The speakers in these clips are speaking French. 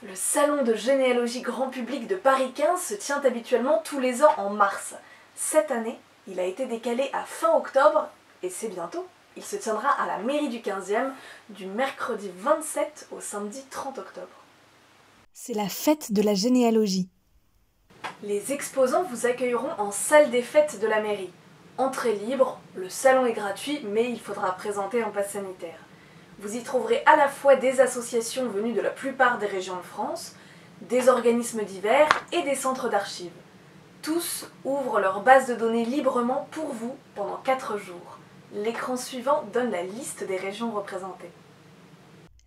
Le salon de généalogie grand public de Paris 15 se tient habituellement tous les ans en mars. Cette année, il a été décalé à fin octobre, et c'est bientôt. Il se tiendra à la mairie du 15e du mercredi 27 au samedi 30 octobre. C'est la fête de la généalogie. Les exposants vous accueilleront en salle des fêtes de la mairie. Entrée libre, le salon est gratuit, mais il faudra présenter un pass sanitaire. Vous y trouverez à la fois des associations venues de la plupart des régions de France, des organismes divers et des centres d'archives. Tous ouvrent leur base de données librement pour vous pendant 4 jours. L'écran suivant donne la liste des régions représentées.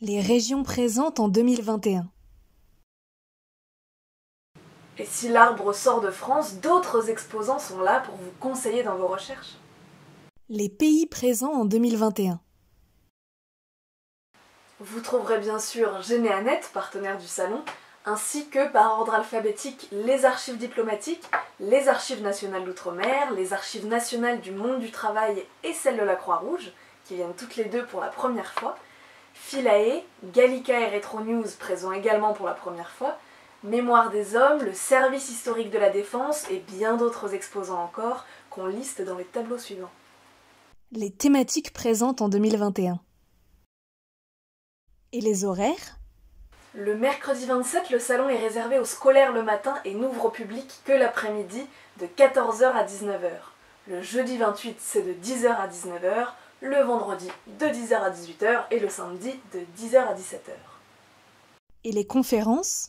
Les régions présentes en 2021. Et si l'arbre sort de France, d'autres exposants sont là pour vous conseiller dans vos recherches. Les pays présents en 2021. Vous trouverez bien sûr Généanet, partenaire du salon, ainsi que par ordre alphabétique les archives diplomatiques, les archives nationales d'outre-mer, les archives nationales du monde du travail et celles de la Croix-Rouge, qui viennent toutes les deux pour la première fois, Philae, Gallica et Retro News présents également pour la première fois, Mémoire des hommes, le service historique de la défense et bien d'autres exposants encore qu'on liste dans les tableaux suivants. Les thématiques présentes en 2021. Et les horaires ? Le mercredi 27, le salon est réservé aux scolaires le matin et n'ouvre au public que l'après-midi de 14h à 19h. Le jeudi 28, c'est de 10h à 19h, le vendredi de 10h à 18h et le samedi de 10h à 17h. Et les conférences ?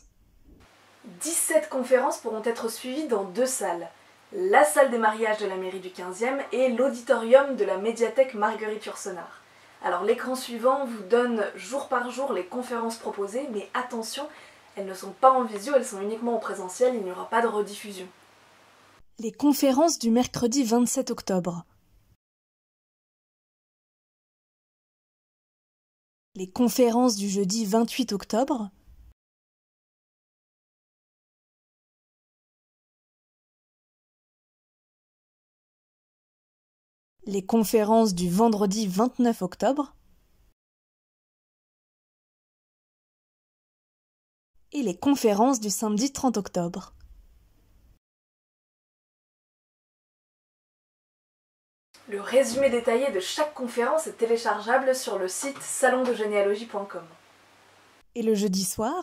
17 conférences pourront être suivies dans 2 salles. La salle des mariages de la mairie du 15e et l'auditorium de la médiathèque Marguerite Yourcenar. Alors l'écran suivant vous donne jour par jour les conférences proposées, mais attention, elles ne sont pas en visio, elles sont uniquement en présentiel, il n'y aura pas de rediffusion. Les conférences du mercredi 27 octobre. Les conférences du jeudi 28 octobre. Les conférences du vendredi 29 octobre et les conférences du samedi 30 octobre. Le résumé détaillé de chaque conférence est téléchargeable sur le site salondegénéalogie.com. Et le jeudi soir ?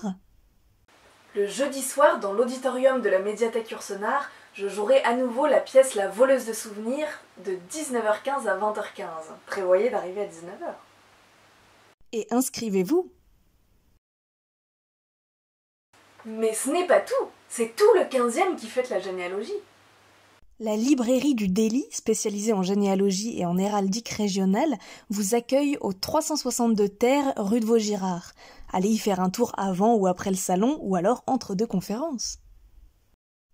Le jeudi soir, dans l'auditorium de la médiathèque Yourcenar, je jouerai à nouveau la pièce La voleuse de souvenirs de 19h15 à 20h15. Prévoyez d'arriver à 19h. Et inscrivez-vous. Mais ce n'est pas tout, c'est tout le 15e qui fête la généalogie. La librairie du Daily, spécialisée en généalogie et en héraldique régionale, vous accueille au 362 Terre, rue de Vaugirard. Allez y faire un tour avant ou après le salon, ou alors entre 2 conférences.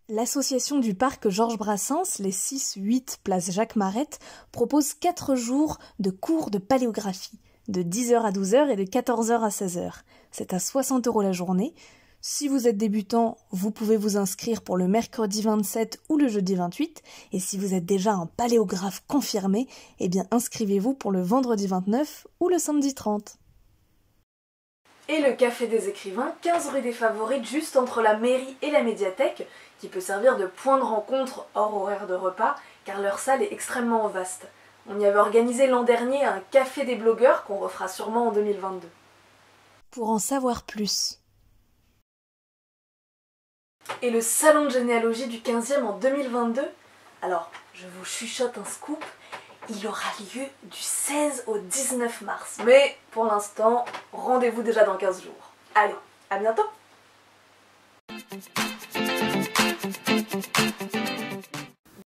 L'association du parc Georges Brassens, les 6-8 place Jacques Marette, propose 4 jours de cours de paléographie, de 10h à 12h et de 14h à 16h. C'est à 60 € la journée. Si vous êtes débutant, vous pouvez vous inscrire pour le mercredi 27 ou le jeudi 28. Et si vous êtes déjà un paléographe confirmé, eh bien inscrivez-vous pour le vendredi 29 ou le samedi 30. Et le Café des écrivains, 15 rue des Favorites, juste entre la mairie et la médiathèque, qui peut servir de point de rencontre hors horaire de repas, car leur salle est extrêmement vaste. On y avait organisé l'an dernier un café des blogueurs qu'on refera sûrement en 2022. Pour en savoir plus. Et le salon de généalogie du 15e en 2022, alors je vous chuchote un scoop, il aura lieu du 16 au 19 mars. Mais pour l'instant, rendez-vous déjà dans 15 jours. Allez, à bientôt!